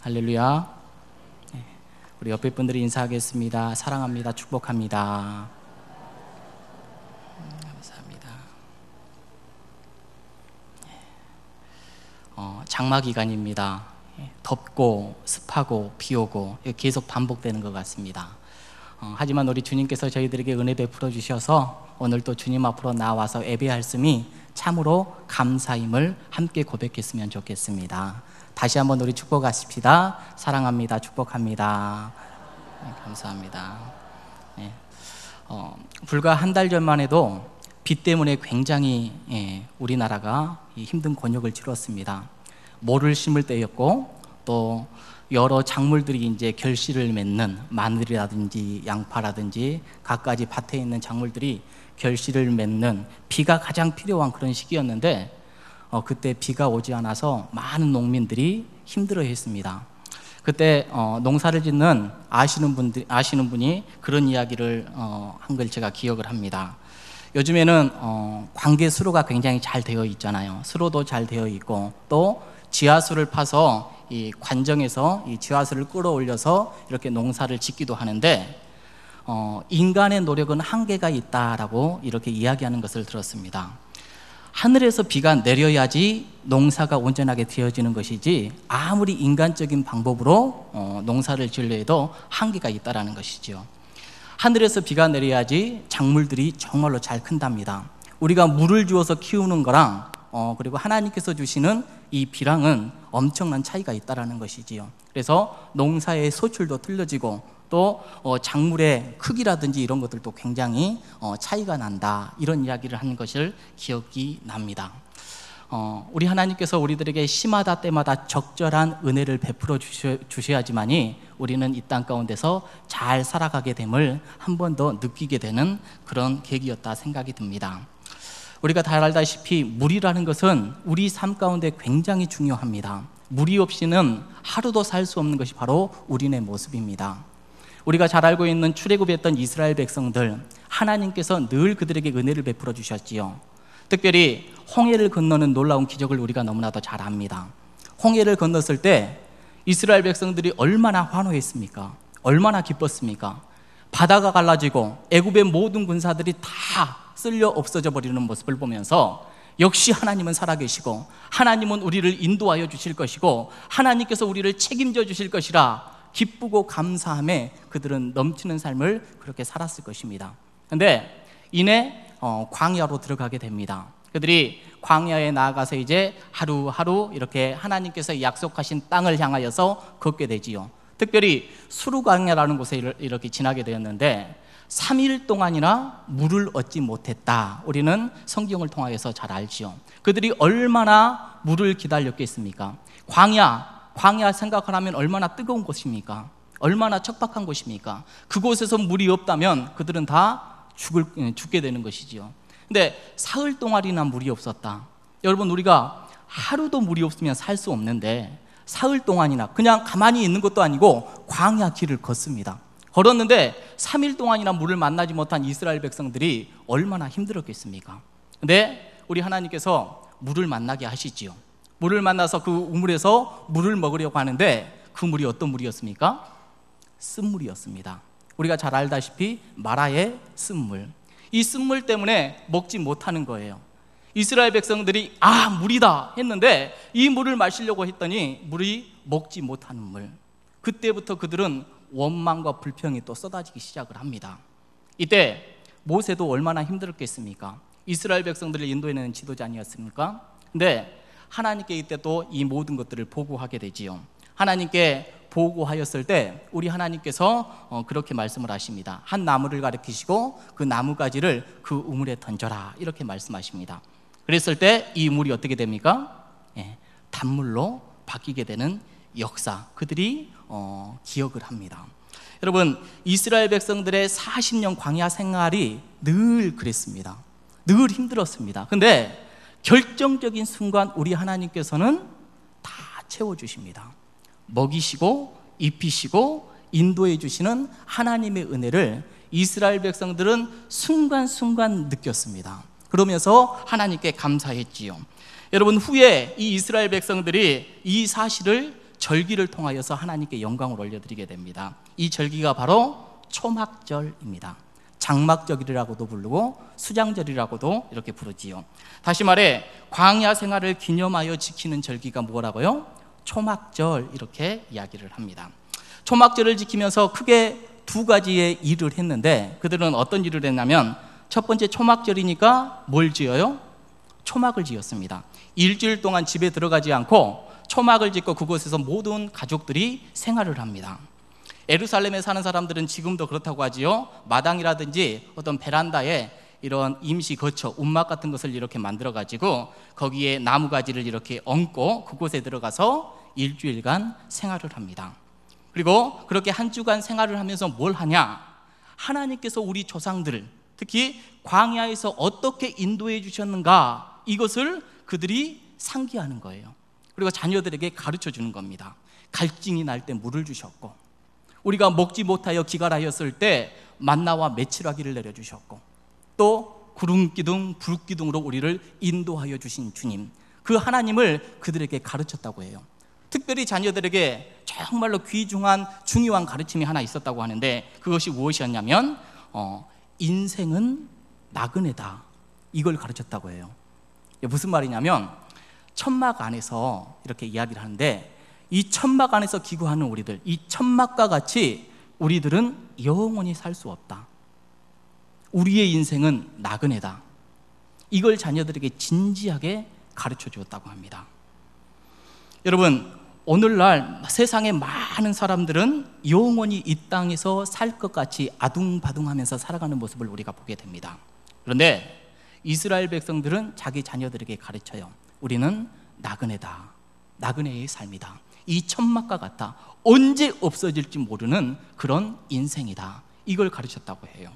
할렐루야. 우리 옆에 분들이 인사하겠습니다. 사랑합니다. 축복합니다. 감사합니다. 장마 기간입니다. 덥고 습하고 비 오고 계속 반복되는 것 같습니다. 하지만 우리 주님께서 저희들에게 은혜 베풀어 주셔서 오늘 또 주님 앞으로 나와서 예배할씀이 참으로 감사임을 함께 고백했으면 좋겠습니다. 다시 한번 우리 축복하십시다. 사랑합니다. 축복합니다. 감사합니다. 불과 한 달 전만 해도 비 때문에 굉장히 우리나라가 힘든 곤욕을 치렀습니다. 모를 심을 때였고 또 여러 작물들이 이제 결실을 맺는 마늘이라든지 양파라든지 갖가지 밭에 있는 작물들이 결실을 맺는 비가 가장 필요한 그런 시기였는데 그때 비가 오지 않아서 많은 농민들이 힘들어했습니다. 그때 농사를 짓는 아시는 분이 그런 이야기를 한 걸 제가 기억을 합니다. 요즘에는 관계 수로가 굉장히 잘 되어 있잖아요. 수로도 잘 되어 있고 또 지하수를 파서 이 관정에서 이 지하수를 끌어올려서 이렇게 농사를 짓기도 하는데 인간의 노력은 한계가 있다라고 이렇게 이야기하는 것을 들었습니다. 하늘에서 비가 내려야지 농사가 온전하게 되어지는 것이지 아무리 인간적인 방법으로 농사를 지으려 해도 한계가 있다라는 것이죠. 하늘에서 비가 내려야지 작물들이 정말로 잘 큰답니다. 우리가 물을 주어서 키우는 거랑 그리고 하나님께서 주시는 이 비랑은 엄청난 차이가 있다라는 것이지요. 그래서 농사의 소출도 틀려지고 또 작물의 크기라든지 이런 것들도 굉장히 차이가 난다, 이런 이야기를 하는 것을 기억이 납니다. 우리 하나님께서 우리들에게 시마다 때마다 적절한 은혜를 베풀어 주셔야지만이 우리는 이 땅 가운데서 잘 살아가게 됨을 한 번 더 느끼게 되는 그런 계기였다 생각이 듭니다. 우리가 다 알다시피 물이라는 것은 우리 삶 가운데 굉장히 중요합니다. 물이 없이는 하루도 살 수 없는 것이 바로 우리네 모습입니다. 우리가 잘 알고 있는 출애굽했던 이스라엘 백성들, 하나님께서 늘 그들에게 은혜를 베풀어 주셨지요. 특별히 홍해를 건너는 놀라운 기적을 우리가 너무나도 잘 압니다. 홍해를 건넜을 때 이스라엘 백성들이 얼마나 환호했습니까? 얼마나 기뻤습니까? 바다가 갈라지고 애굽의 모든 군사들이 다 쓸려 없어져 버리는 모습을 보면서 역시 하나님은 살아계시고 하나님은 우리를 인도하여 주실 것이고 하나님께서 우리를 책임져 주실 것이라 기쁘고 감사함에 그들은 넘치는 삶을 그렇게 살았을 것입니다. 그런데 이내 광야로 들어가게 됩니다. 그들이 광야에 나아가서 이제 하루하루 이렇게 하나님께서 약속하신 땅을 향하여서 걷게 되지요. 특별히 수르 광야라는 곳에 이렇게 지나게 되었는데 3일 동안이나 물을 얻지 못했다. 우리는 성경을 통하여서 잘 알지요. 그들이 얼마나 물을 기다렸겠습니까? 광야 생각하면 얼마나 뜨거운 곳입니까? 얼마나 척박한 곳입니까? 그곳에서 물이 없다면 그들은 다 죽게 되는 것이지요. 근데 사흘 동안이나 물이 없었다. 여러분, 우리가 하루도 물이 없으면 살 수 없는데 사흘 동안이나 그냥 가만히 있는 것도 아니고 광야 길을 걷습니다. 걸었는데 3일 동안이나 물을 만나지 못한 이스라엘 백성들이 얼마나 힘들었겠습니까? 근데 우리 하나님께서 물을 만나게 하시지요. 물을 만나서 그 우물에서 물을 먹으려고 하는데 그 물이 어떤 물이었습니까? 쓴물이었습니다. 우리가 잘 알다시피 마라의 쓴물. 이 쓴물 때문에 먹지 못하는 거예요. 이스라엘 백성들이 물이다 했는데 이 물을 마시려고 했더니 물이 먹지 못하는 물. 그때부터 그들은 원망과 불평이 또 쏟아지기 시작을 합니다. 이때 모세도 얼마나 힘들었겠습니까? 이스라엘 백성들을 인도해내는 지도자 아니었습니까? 근데 하나님께 이때 또 이 모든 것들을 보고하게 되지요. 하나님께 보고하였을 때 우리 하나님께서 그렇게 말씀을 하십니다. 한 나무를 가리키시고 그 나무가지를 그 우물에 던져라, 이렇게 말씀하십니다. 그랬을 때 이 물이 어떻게 됩니까? 단물로 바뀌게 되는 역사, 그들이 기억을 합니다. 여러분, 이스라엘 백성들의 40년 광야 생활이 늘 그랬습니다. 늘 힘들었습니다. 근데 결정적인 순간 우리 하나님께서는 다 채워주십니다. 먹이시고 입히시고 인도해 주시는 하나님의 은혜를 이스라엘 백성들은 순간순간 느꼈습니다. 그러면서 하나님께 감사했지요. 여러분, 후에 이 이스라엘 백성들이 이 사실을 절기를 통하여서 하나님께 영광을 올려드리게 됩니다. 이 절기가 바로 초막절입니다. 장막절이라고도 부르고 수장절이라고도 이렇게 부르지요. 다시 말해 광야 생활을 기념하여 지키는 절기가 뭐라고요? 초막절, 이렇게 이야기를 합니다. 초막절을 지키면서 크게 두 가지의 일을 했는데, 그들은 어떤 일을 했냐면, 첫 번째 초막절이니까 뭘 지어요? 초막을 지었습니다. 일주일 동안 집에 들어가지 않고 초막을 짓고 그곳에서 모든 가족들이 생활을 합니다. 예루살렘에 사는 사람들은 지금도 그렇다고 하지요. 마당이라든지 어떤 베란다에 이런 임시 거처, 움막 같은 것을 이렇게 만들어 가지고 거기에 나무가지를 이렇게 얹고 그곳에 들어가서 일주일간 생활을 합니다. 그리고 그렇게 한 주간 생활을 하면서 뭘 하냐? 하나님께서 우리 조상들, 특히 광야에서 어떻게 인도해 주셨는가, 이것을 그들이 상기하는 거예요. 그리고 자녀들에게 가르쳐 주는 겁니다. 갈증이 날 때 물을 주셨고, 우리가 먹지 못하여 기갈하였을 때 만나와 메추라기를 내려주셨고, 또 구름기둥, 불기둥으로 우리를 인도하여 주신 주님, 그 하나님을 그들에게 가르쳤다고 해요. 특별히 자녀들에게 정말로 귀중한 중요한 가르침이 하나 있었다고 하는데, 그것이 무엇이었냐면 인생은 나그네다, 이걸 가르쳤다고 해요. 무슨 말이냐면, 천막 안에서 이렇게 이야기를 하는데, 이 천막 안에서 기구하는 우리들, 이 천막과 같이 우리들은 영원히 살 수 없다. 우리의 인생은 나그네다. 이걸 자녀들에게 진지하게 가르쳐 주었다고 합니다. 여러분, 오늘날 세상의 많은 사람들은 영원히 이 땅에서 살 것 같이 아둥바둥하면서 살아가는 모습을 우리가 보게 됩니다. 그런데 이스라엘 백성들은 자기 자녀들에게 가르쳐요. 우리는 나그네다. 나그네의 삶이다. 이 천막과 같다. 언제 없어질지 모르는 그런 인생이다. 이걸 가르쳤다고 해요.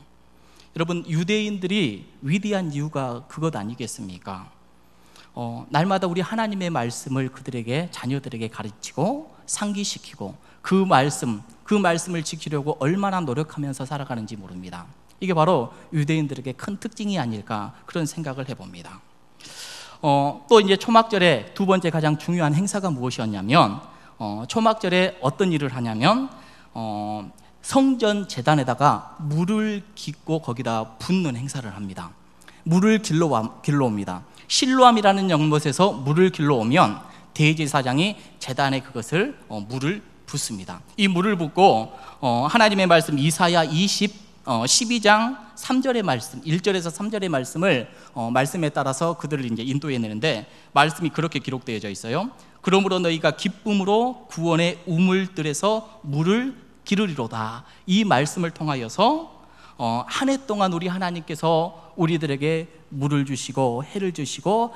여러분, 유대인들이 위대한 이유가 그것 아니겠습니까? 날마다 우리 하나님의 말씀을 그들에게, 자녀들에게 가르치고 상기시키고 그 말씀을 지키려고 얼마나 노력하면서 살아가는지 모릅니다. 이게 바로 유대인들에게 큰 특징이 아닐까, 그런 생각을 해봅니다. 또 이제 초막절의 두 번째 가장 중요한 행사가 무엇이었냐면, 초막절에 어떤 일을 하냐면 성전 제단에다가 물을 깃고 거기다 붓는 행사를 합니다. 물을 길러옵니다. 실로암이라는 연못에서 물을 길러오면 대제사장이 제단에 그것을 물을 붓습니다. 이 물을 붓고 하나님의 말씀 이사야 12장 3절의 말씀, 1절에서 3절의 말씀을 말씀에 따라서 그들을 이제 인도해내는데, 말씀이 그렇게 기록되어져 있어요. 그러므로 너희가 기쁨으로 구원의 우물들에서 물을 기르리로다. 이 말씀을 통하여서 한 해 동안 우리 하나님께서 우리들에게 물을 주시고 해를 주시고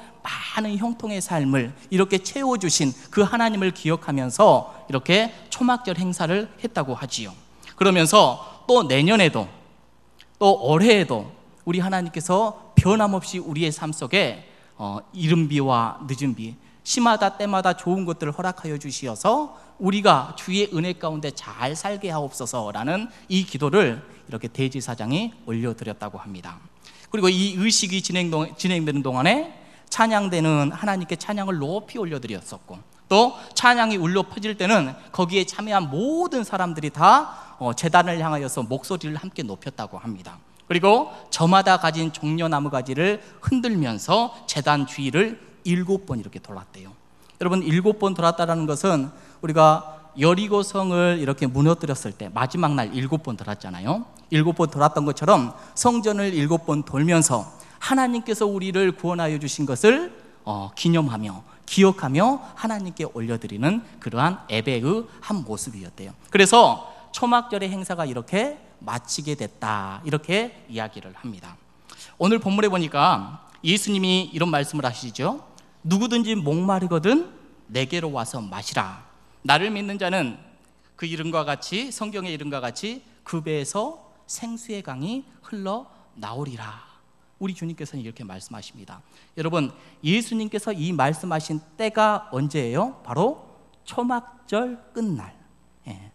많은 형통의 삶을 이렇게 채워주신 그 하나님을 기억하면서 이렇게 초막절 행사를 했다고 하지요. 그러면서 또 내년에도 또 올해에도 우리 하나님께서 변함없이 우리의 삶 속에 이른 비와 늦은 비, 시마다 때마다 좋은 것들을 허락하여 주시어서 우리가 주의 은혜 가운데 잘 살게 하옵소서라는 이 기도를 이렇게 대제사장이 올려드렸다고 합니다. 그리고 이 의식이 진행되는 동안에 찬양대는 하나님께 찬양을 높이 올려드렸었고, 또 찬양이 울려 퍼질 때는 거기에 참여한 모든 사람들이 다 제단을 향하여서 목소리를 함께 높였다고 합니다. 그리고 저마다 가진 종려나무 가지를 흔들면서 제단 주위를 7번 이렇게 돌았대요. 여러분, 7번 돌았다는 것은 우리가 여리고성을 이렇게 무너뜨렸을 때 마지막 날 7번 돌았잖아요. 7번 돌았던 것처럼 성전을 7번 돌면서 하나님께서 우리를 구원하여 주신 것을 기념하며 기억하며 하나님께 올려드리는 그러한 예배의 한 모습이었대요. 그래서 초막절의 행사가 이렇게 마치게 됐다, 이렇게 이야기를 합니다. 오늘 본문에 보니까 예수님이 이런 말씀을 하시죠. 누구든지 목마르거든 내게로 와서 마시라. 나를 믿는 자는 그 이름과 같이, 성경의 이름과 같이 그 배에서 생수의 강이 흘러 나오리라. 우리 주님께서는 이렇게 말씀하십니다. 여러분, 예수님께서 이 말씀하신 때가 언제예요? 바로 초막절 끝날,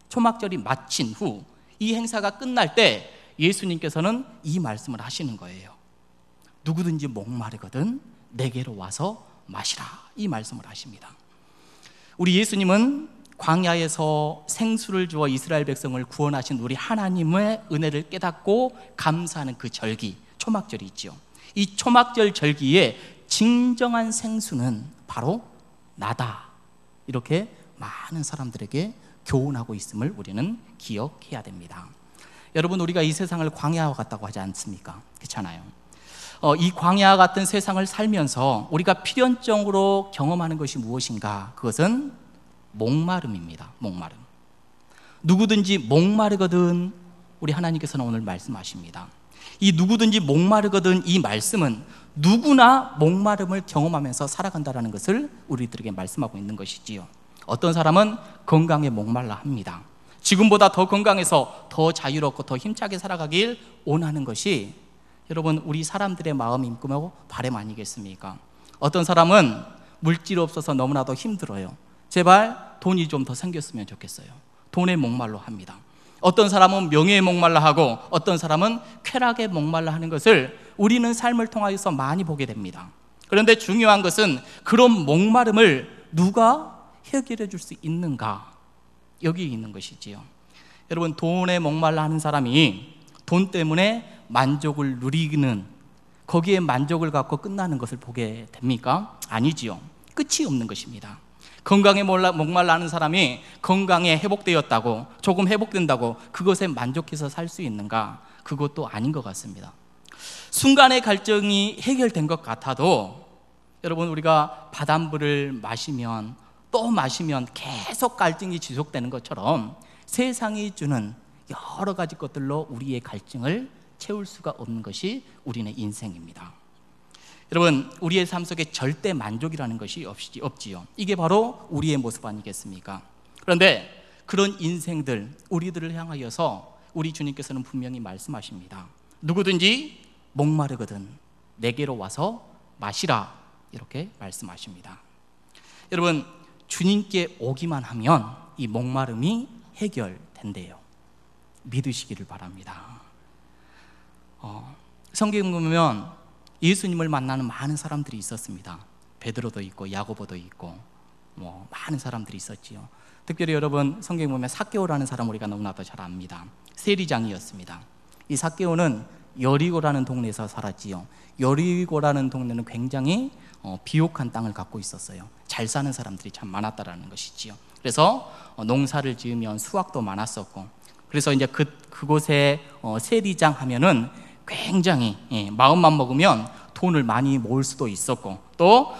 초막절이 마친 후 이 행사가 끝날 때 예수님께서는 이 말씀을 하시는 거예요. 누구든지 목마르거든 내게로 와서 마시라, 이 말씀을 하십니다. 우리 예수님은 광야에서 생수를 주어 이스라엘 백성을 구원하신 우리 하나님의 은혜를 깨닫고 감사하는 그 절기, 초막절이 있죠. 이 초막절 절기에 진정한 생수는 바로 나다, 이렇게 많은 사람들에게 교훈하고 있음을 우리는 기억해야 됩니다. 여러분, 우리가 이 세상을 광야와 같다고 하지 않습니까? 그렇잖아요. 이 광야와 같은 세상을 살면서 우리가 필연적으로 경험하는 것이 무엇인가? 그것은 목마름입니다. 목마름. 누구든지 목마르거든, 우리 하나님께서는 오늘 말씀하십니다. 이 누구든지 목마르거든, 이 말씀은 누구나 목마름을 경험하면서 살아간다는 것을 우리들에게 말씀하고 있는 것이지요. 어떤 사람은 건강에 목말라 합니다. 지금보다 더 건강해서 더 자유롭고 더 힘차게 살아가길 원하는 것이 여러분, 우리 사람들의 마음이고 바람 아니겠습니까? 어떤 사람은 물질 없어서 너무나도 힘들어요. 제발 돈이 좀 더 생겼으면 좋겠어요. 돈에 목말라 합니다. 어떤 사람은 명예에 목말라 하고 어떤 사람은 쾌락에 목말라 하는 것을 우리는 삶을 통하여서 많이 보게 됩니다. 그런데 중요한 것은 그런 목마름을 누가 해결해 줄 수 있는가? 여기 있는 것이지요. 여러분, 돈에 목말라 하는 사람이 돈 때문에 만족을 누리는, 거기에 만족을 갖고 끝나는 것을 보게 됩니까? 아니지요. 끝이 없는 것입니다. 건강에 목말라 하는 사람이 건강에 회복되었다고, 조금 회복된다고 그것에 만족해서 살 수 있는가? 그것도 아닌 것 같습니다. 순간의 갈증이 해결된 것 같아도 여러분, 우리가 바닷물을 마시면 또 마시면 계속 갈증이 지속되는 것처럼 세상이 주는 여러 가지 것들로 우리의 갈증을 채울 수가 없는 것이 우리의 인생입니다. 여러분, 우리의 삶 속에 절대 만족이라는 것이 없지요. 이게 바로 우리의 모습 아니겠습니까? 그런데 그런 인생들, 우리들을 향하여서 우리 주님께서는 분명히 말씀하십니다. 누구든지 목마르거든 내게로 와서 마시라, 이렇게 말씀하십니다. 여러분, 주님께 오기만 하면 이 목마름이 해결된대요. 믿으시기를 바랍니다. 성경에 보면 예수님을 만나는 많은 사람들이 있었습니다. 베드로도 있고 야고보도 있고 많은 사람들이 있었지요. 특별히 여러분, 성경에 보면 삭개오라는 사람 우리가 너무나도 잘 압니다. 세리장이었습니다. 이 삭개오는 여리고라는 동네에서 살았지요. 여리고라는 동네는 굉장히 비옥한 땅을 갖고 있었어요. 잘 사는 사람들이 참 많았다라는 것이지요. 그래서 농사를 지으면 수확도 많았었고, 그래서 이제 그곳에 세리장 하면은 굉장히 마음만 먹으면 돈을 많이 모을 수도 있었고, 또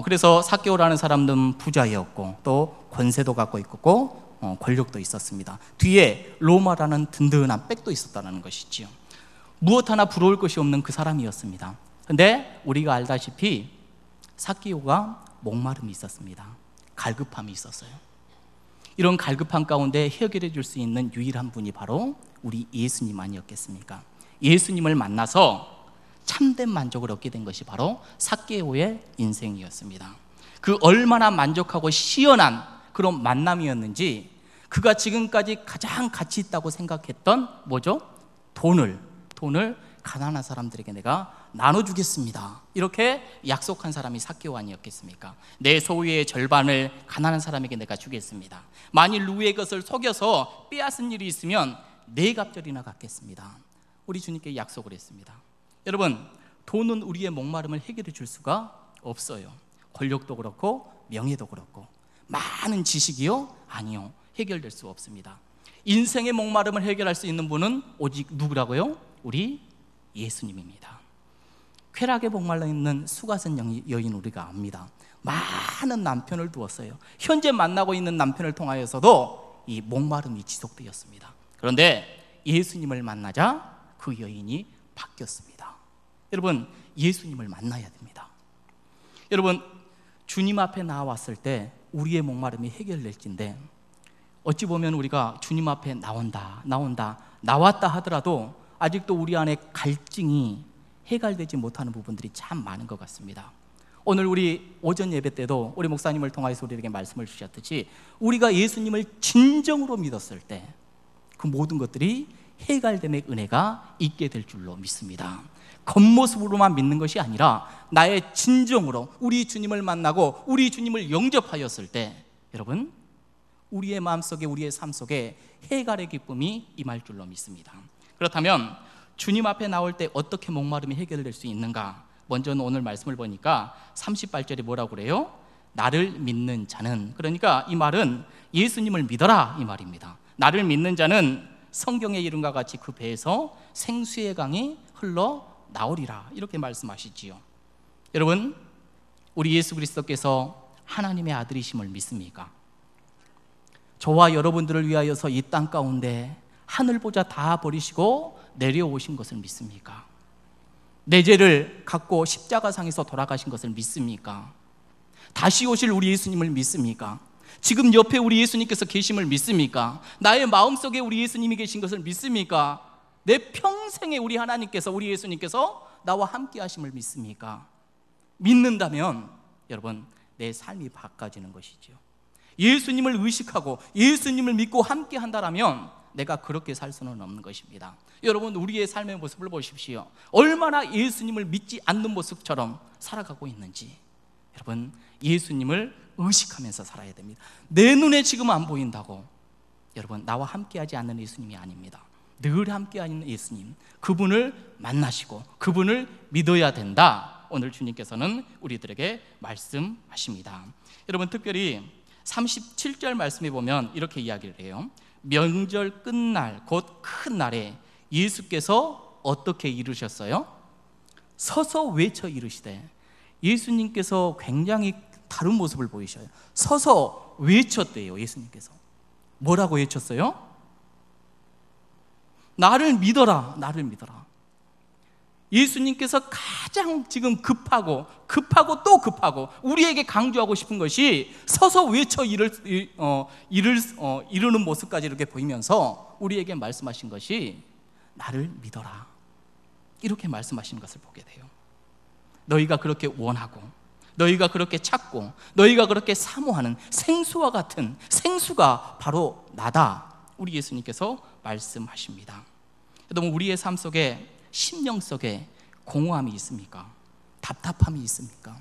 그래서 삭개오라는 사람은 부자였고 또 권세도 갖고 있고 권력도 있었습니다. 뒤에 로마라는 든든한 백도 있었다는 것이지요. 무엇 하나 부러울 것이 없는 그 사람이었습니다. 그런데 우리가 알다시피 삭개오가 목마름이 있었습니다. 갈급함이 있었어요. 이런 갈급함 가운데 해결해 줄 수 있는 유일한 분이 바로 우리 예수님 아니었겠습니까? 예수님을 만나서 참된 만족을 얻게 된 것이 바로 삭개오의 인생이었습니다. 그 얼마나 만족하고 시원한 그런 만남이었는지, 그가 지금까지 가장 가치 있다고 생각했던 뭐죠? 돈을 가난한 사람들에게 내가 나눠주겠습니다, 이렇게 약속한 사람이 삭개오 아니었겠습니까? 내 소유의 절반을 가난한 사람에게 내가 주겠습니다. 만일 누구의 것을 속여서 빼앗은 일이 있으면 네 갑절이나 갚겠습니다. 우리 주님께 약속을 했습니다. 여러분, 돈은 우리의 목마름을 해결해 줄 수가 없어요. 권력도 그렇고 명예도 그렇고 많은 지식이요? 아니요, 해결될 수 없습니다. 인생의 목마름을 해결할 수 있는 분은 오직 누구라고요? 우리 예수님입니다. 쾌락에 목말라 있는 수가성 여인 우리가 압니다. 많은 남편을 두었어요. 현재 만나고 있는 남편을 통하여서도 이 목마름이 지속되었습니다. 그런데 예수님을 만나자 그 여인이 바뀌었습니다. 여러분, 예수님을 만나야 됩니다. 여러분, 주님 앞에 나왔을 때 우리의 목마름이 해결될진데, 어찌 보면 우리가 주님 앞에 나왔다 하더라도 아직도 우리 안에 갈증이 해결되지 못하는 부분들이 참 많은 것 같습니다. 오늘 우리 오전 예배 때도 우리 목사님을 통해서 우리에게 말씀을 주셨듯이 우리가 예수님을 진정으로 믿었을 때 그 모든 것들이 해결됨의 은혜가 있게 될 줄로 믿습니다. 겉모습으로만 믿는 것이 아니라 나의 진정으로 우리 주님을 만나고 우리 주님을 영접하였을 때 여러분, 우리의 마음속에, 우리의 삶 속에 해갈의 기쁨이 임할 줄로 믿습니다. 그렇다면 주님 앞에 나올 때 어떻게 목마름이 해결될 수 있는가? 먼저는 오늘 말씀을 보니까 38절에 뭐라고 그래요? 나를 믿는 자는, 그러니까 이 말은 예수님을 믿어라 이 말입니다. 나를 믿는 자는 성경의 이름과 같이 그 배에서 생수의 강이 흘러 나오리라, 이렇게 말씀하시지요. 여러분, 우리 예수 그리스도께서 하나님의 아들이심을 믿습니까? 저와 여러분들을 위하여서 이 땅 가운데 하늘 보좌 다 버리시고 내려오신 것을 믿습니까? 내 죄를 갖고 십자가상에서 돌아가신 것을 믿습니까? 다시 오실 우리 예수님을 믿습니까? 지금 옆에 우리 예수님께서 계심을 믿습니까? 나의 마음속에 우리 예수님이 계신 것을 믿습니까? 내 평생에 우리 하나님께서, 우리 예수님께서 나와 함께 하심을 믿습니까? 믿는다면 여러분, 내 삶이 바꿔지는 것이죠. 예수님을 의식하고 예수님을 믿고 함께 한다면 내가 그렇게 살 수는 없는 것입니다. 여러분, 우리의 삶의 모습을 보십시오. 얼마나 예수님을 믿지 않는 모습처럼 살아가고 있는지. 여러분, 예수님을 의식하면서 살아야 됩니다. 내 눈에 지금 안 보인다고 여러분, 나와 함께하지 않는 예수님이 아닙니다. 늘 함께하는 예수님, 그분을 만나시고 그분을 믿어야 된다. 오늘 주님께서는 우리들에게 말씀하십니다. 여러분, 특별히 37절 말씀에 보면 이렇게 이야기를 해요. 명절 끝날, 곧 큰 날에 예수께서 어떻게 이루셨어요? 서서 외쳐 이르시되. 예수님께서 굉장히 다른 모습을 보이셔요. 서서 외쳤대요. 예수님께서 뭐라고 외쳤어요? 나를 믿어라, 나를 믿어라. 예수님께서 가장 지금 급하고 또 급하고 우리에게 강조하고 싶은 것이 서서 외쳐 이루는 모습까지 이렇게 보이면서 우리에게 말씀하신 것이 나를 믿어라, 이렇게 말씀하신 것을 보게 돼요. 너희가 그렇게 원하고, 너희가 그렇게 찾고, 너희가 그렇게 사모하는 생수와 같은 생수가 바로 나다, 우리 예수님께서 말씀하십니다. 여러분, 우리의 삶 속에, 심령 속에 공허함이 있습니까? 답답함이 있습니까?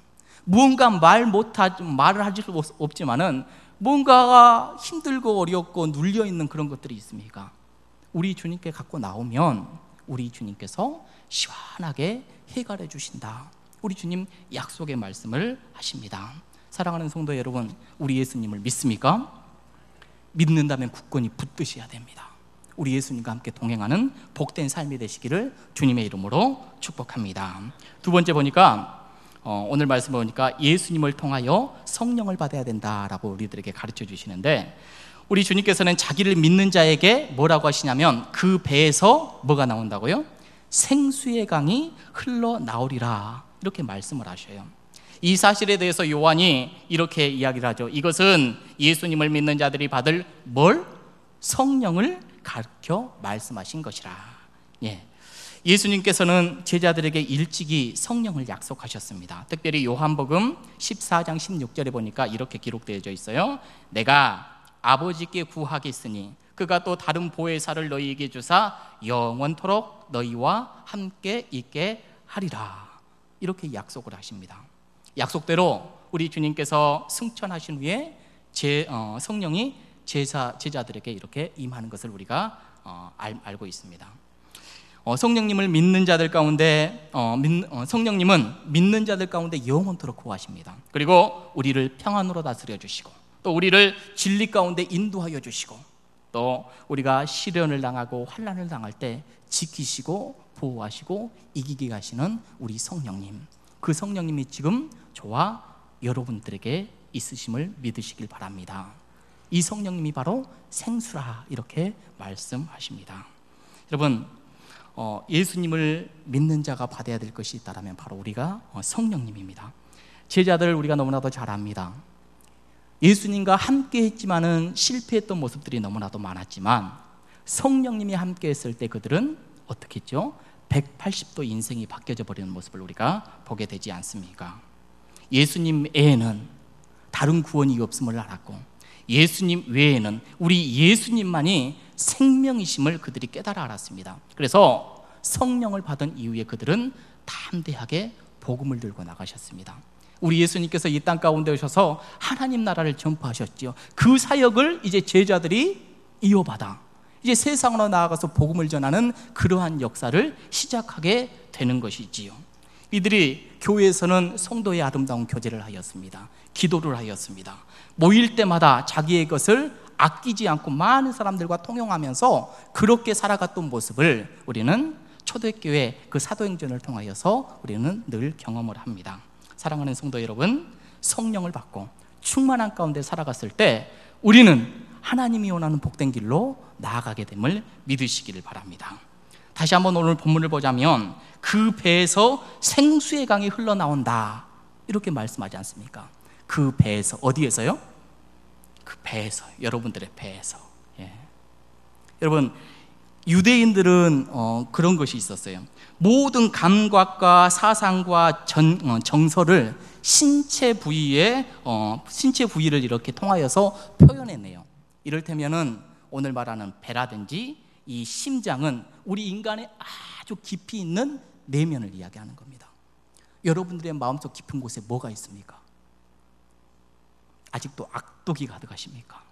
무언가 말을 할 수 없지만은 뭔가가 힘들고 어렵고 눌려있는 그런 것들이 있습니까? 우리 주님께 갖고 나오면 우리 주님께서 시원하게 해결해 주신다, 우리 주님 약속의 말씀을 하십니다. 사랑하는 성도 여러분, 우리 예수님을 믿습니까? 믿는다면 굳건히 붙드셔야 됩니다. 우리 예수님과 함께 동행하는 복된 삶이 되시기를 주님의 이름으로 축복합니다. 두 번째 보니까 오늘 말씀 보니까 예수님을 통하여 성령을 받아야 된다라고 우리들에게 가르쳐 주시는데, 우리 주님께서는 자기를 믿는 자에게 뭐라고 하시냐면 그 배에서 뭐가 나온다고요? 생수의 강이 흘러나오리라, 이렇게 말씀을 하셔요. 이 사실에 대해서 요한이 이렇게 이야기를 하죠. 이것은 예수님을 믿는 자들이 받을 성령을 가르쳐 말씀하신 것이라. 예수님께서는 제자들에게 일찍이 성령을 약속하셨습니다. 특별히 요한복음 14장 16절에 보니까 이렇게 기록되어져 있어요. 내가 아버지께 구하겠으니 그가 또 다른 보혜사를 너희에게 주사 영원토록 너희와 함께 있게 하리라, 이렇게 약속을 하십니다. 약속대로 우리 주님께서 승천하신 후에 성령이 제자들에게 이렇게 임하는 것을 우리가 알고 있습니다. 성령님을 믿는 자들 가운데 성령님은 믿는 자들 가운데 영원토록 구하십니다. 그리고 우리를 평안으로 다스려 주시고, 또 우리를 진리 가운데 인도하여 주시고, 또 우리가 시련을 당하고 환난을 당할 때 지키시고 보호하시고 이기게 하시는 우리 성령님, 그 성령님이 지금 저와 여러분들에게 있으심을 믿으시길 바랍니다. 이 성령님이 바로 생수라, 이렇게 말씀하십니다. 여러분, 예수님을 믿는 자가 받아야 될 것이 있다면 바로 우리가 성령님입니다. 제자들을 우리가 너무나도 잘 압니다. 예수님과 함께 했지만은 실패했던 모습들이 너무나도 많았지만 성령님이 함께 했을 때 그들은 어떻게 했죠? 180도 인생이 바뀌어져 버리는 모습을 우리가 보게 되지 않습니까? 예수님 외에는 다른 구원이 없음을 알았고, 예수님 외에는 우리 예수님만이 생명이심을 그들이 깨달아 알았습니다. 그래서 성령을 받은 이후에 그들은 담대하게 복음을 들고 나가셨습니다. 우리 예수님께서 이 땅 가운데 오셔서 하나님 나라를 전파하셨지요. 그 사역을 이제 제자들이 이어받아 이제 세상으로 나아가서 복음을 전하는 그러한 역사를 시작하게 되는 것이지요. 이들이 교회에서는 성도의 아름다운 교제를 하였습니다. 기도를 하였습니다. 모일 때마다 자기의 것을 아끼지 않고 많은 사람들과 통용하면서 그렇게 살아갔던 모습을 우리는 초대교회 그 사도행전을 통하여서 우리는 늘 경험을 합니다. 사랑하는 성도 여러분, 성령을 받고 충만한 가운데 살아갔을 때 우리는 하나님이 원하는 복된 길로 나아가게 됨을 믿으시기를 바랍니다. 다시 한번 오늘 본문을 보자면 그 배에서 생수의 강이 흘러나온다 이렇게 말씀하지 않습니까? 그 배에서, 어디에서요? 그 배에서, 여러분들의 배에서. 여러분, 유대인들은 그런 것이 있었어요. 모든 감각과 사상과 정서를 신체 부위를 이렇게 통하여서 표현해내요. 이를테면은 오늘 말하는 배라든지 이 심장은 우리 인간의 아주 깊이 있는 내면을 이야기하는 겁니다. 여러분들의 마음속 깊은 곳에 뭐가 있습니까? 아직도 악독이 가득하십니까?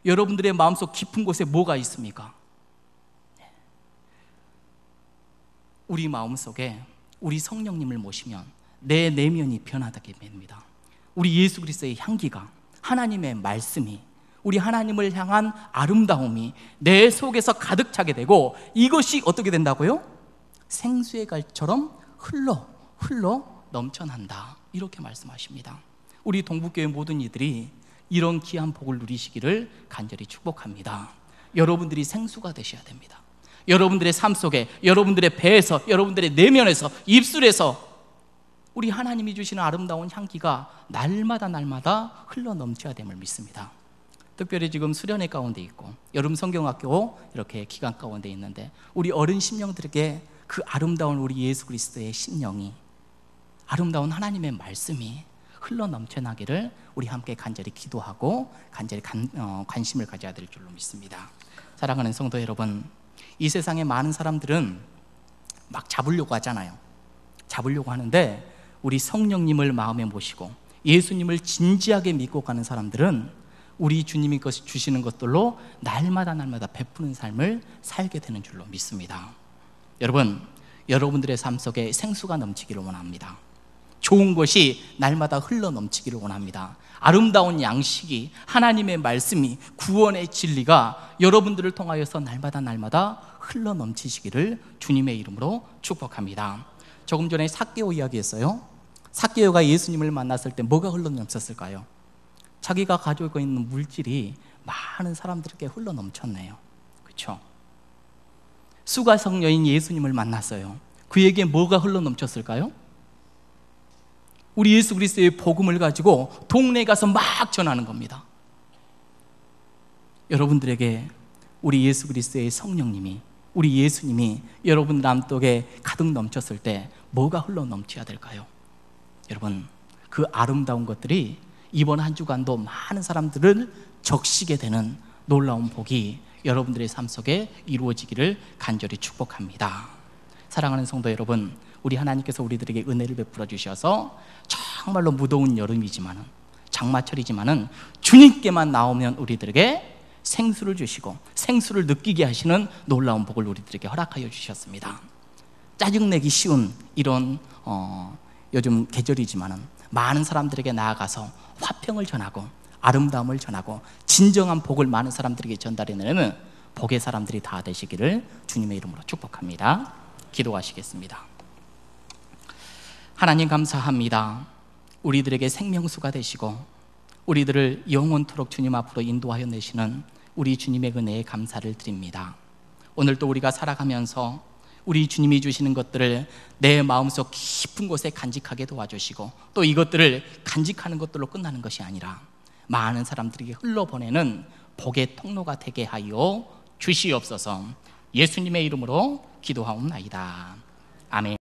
여러분들의 마음속 깊은 곳에 뭐가 있습니까? 우리 마음속에 우리 성령님을 모시면 내 내면이 변화되게 됩니다. 우리 예수 그리스도의 향기가, 하나님의 말씀이, 우리 하나님을 향한 아름다움이 내 속에서 가득 차게 되고 이것이 어떻게 된다고요? 생수의 강처럼 흘러 넘쳐난다 이렇게 말씀하십니다. 우리 동북교회 모든 이들이 이런 귀한 복을 누리시기를 간절히 축복합니다. 여러분들이 생수가 되셔야 됩니다. 여러분들의 삶 속에, 여러분들의 배에서, 여러분들의 내면에서, 입술에서 우리 하나님이 주시는 아름다운 향기가 날마다 흘러 넘쳐야 됨을 믿습니다. 특별히 지금 수련회 가운데 있고 여름 성경학교 이렇게 기간 가운데 있는데 우리 어린 심령들에게 그 아름다운 우리 예수 그리스도의 심령이, 아름다운 하나님의 말씀이 흘러 넘쳐나기를 우리 함께 간절히 기도하고 간절히 관심을 가져야 될 줄로 믿습니다. 사랑하는 성도 여러분, 이 세상에 많은 사람들은 막 잡으려고 하잖아요. 잡으려고 하는데 우리 성령님을 마음에 모시고 예수님을 진지하게 믿고 가는 사람들은 우리 주님이 주시는 것들로 날마다 베푸는 삶을 살게 되는 줄로 믿습니다. 여러분, 여러분들의 삶 속에 생수가 넘치기를 원합니다. 좋은 것이 날마다 흘러 넘치기를 원합니다. 아름다운 양식이, 하나님의 말씀이, 구원의 진리가 여러분들을 통하여서 날마다 흘러 넘치시기를 주님의 이름으로 축복합니다. 조금 전에 삭개오 이야기했어요. 삭개오가 예수님을 만났을 때 뭐가 흘러 넘쳤을까요? 자기가 가지고 있는 물질이 많은 사람들에게 흘러 넘쳤네요. 그렇죠? 수가성 여인 예수님을 만났어요. 그에게 뭐가 흘러 넘쳤을까요? 우리 예수 그리스도의 복음을 가지고 동네에 가서 막 전하는 겁니다. 여러분들에게 우리 예수 그리스도의 성령님이, 우리 예수님이 여러분 남독에 가득 넘쳤을 때 뭐가 흘러 넘쳐야 될까요? 여러분, 그 아름다운 것들이 이번 한 주간도 많은 사람들을 적시게 되는 놀라운 복이 여러분들의 삶 속에 이루어지기를 간절히 축복합니다. 사랑하는 성도 여러분, 우리 하나님께서 우리들에게 은혜를 베풀어 주셔서 정말로 무더운 여름이지만은, 장마철이지만은 주님께만 나오면 우리들에게 생수를 주시고 생수를 느끼게 하시는 놀라운 복을 우리들에게 허락하여 주셨습니다. 짜증내기 쉬운 이런 요즘 계절이지만은 많은 사람들에게 나아가서 화평을 전하고 아름다움을 전하고 진정한 복을 많은 사람들에게 전달해내는 복의 사람들이 다 되시기를 주님의 이름으로 축복합니다. 기도하시겠습니다. 하나님 감사합니다. 우리들에게 생명수가 되시고 우리들을 영원토록 주님 앞으로 인도하여 내시는 우리 주님의 은혜에 감사를 드립니다. 오늘도 우리가 살아가면서 우리 주님이 주시는 것들을 내 마음속 깊은 곳에 간직하게 도와주시고 또 이것들을 간직하는 것들로 끝나는 것이 아니라 많은 사람들에게 흘러보내는 복의 통로가 되게 하여 주시옵소서. 예수님의 이름으로 기도하옵나이다. 아멘.